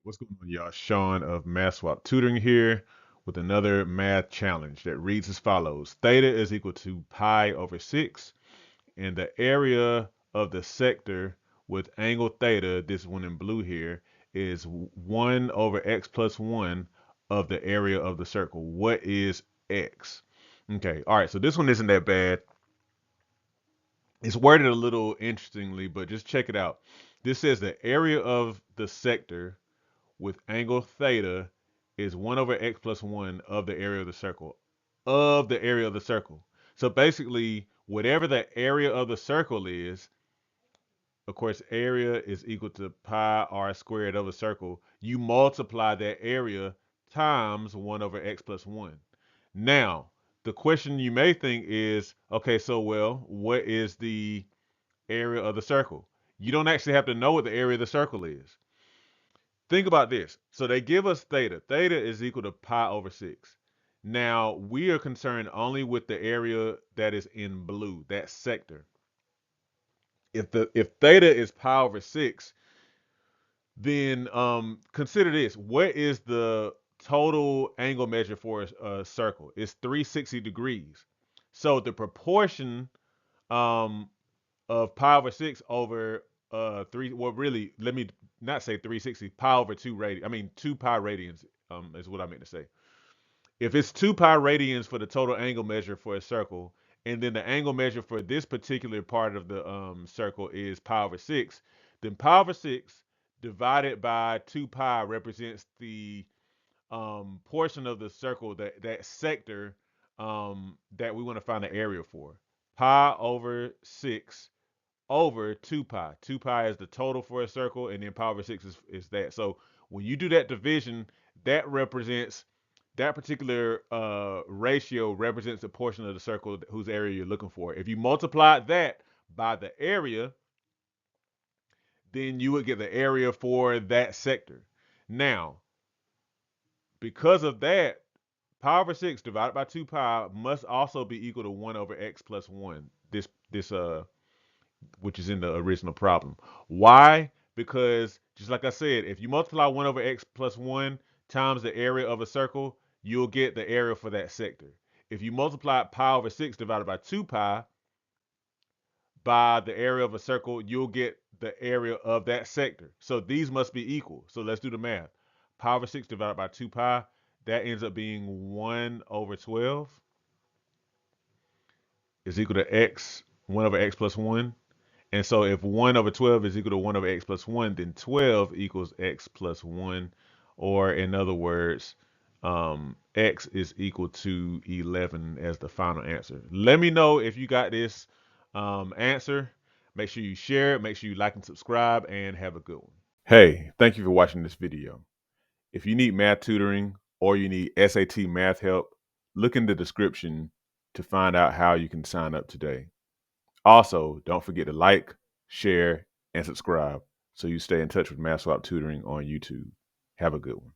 What's going on, y'all? Sean of Math Swap Tutoring here with another math challenge that reads as follows. Theta is equal to pi over 6, and the area of the sector with angle theta, this one in blue here, is 1 over x plus 1 of the area of the circle. What is x? Okay, all right, so this one isn't that bad. It's worded a little interestingly, but just check it out. This says the area of the sector with angle theta is 1 over x plus 1 of the area of the circle. Of the area of the circle. So basically, whatever the area of the circle is, of course, area is equal to pi r squared of a circle. You multiply that area times 1 over x plus 1. Now, the question you may think is, okay, so well, what is the area of the circle? You don't actually have to know what the area of the circle is. Think about this. So they give us theta. Theta is equal to pi over 6. Now, we are concerned only with the area that is in blue, that sector. If theta is pi over 6, then consider this. What is the total angle measure for a circle? It's 360 degrees. So the proportion um, of pi over 6 over 3, well, really, let me not say 360, pi over 2 radians. I mean, 2 pi radians is what I meant to say. If it's 2 pi radians for the total angle measure for a circle, and then the angle measure for this particular part of the circle is pi over 6, then pi over 6 divided by 2 pi represents the portion of the circle, that sector that we want to find the area for. Pi over 6 over 2 pi. 2 pi is the total for a circle, and then pi over 6 is that. So when you do that division, that represents that particular ratio represents a portion of the circle whose area you're looking for. If you multiply that by the area, then you would get the area for that sector. Now, because of that, pi over 6 divided by 2 pi must also be equal to 1 over x plus 1. This which is in the original problem. Why? Because just like I said, if you multiply 1 over x plus 1 times the area of a circle, you'll get the area for that sector. If you multiply pi over 6 divided by 2 pi by the area of a circle, you'll get the area of that sector. So these must be equal. So let's do the math. Pi over 6 divided by 2 pi, that ends up being 1 over 12 is equal to x, 1 over x plus 1. And so if 1 over 12 is equal to 1 over x plus 1, then 12 equals x plus 1. Or in other words, x is equal to 11 as the final answer. Let me know if you got this answer. Make sure you share it. Make sure you like and subscribe, and have a good one. Hey, thank you for watching this video. If you need math tutoring or you need SAT math help, look in the description to find out how you can sign up today. Also, don't forget to like, share, and subscribe so you stay in touch with Math Swap Tutoring on YouTube. Have a good one.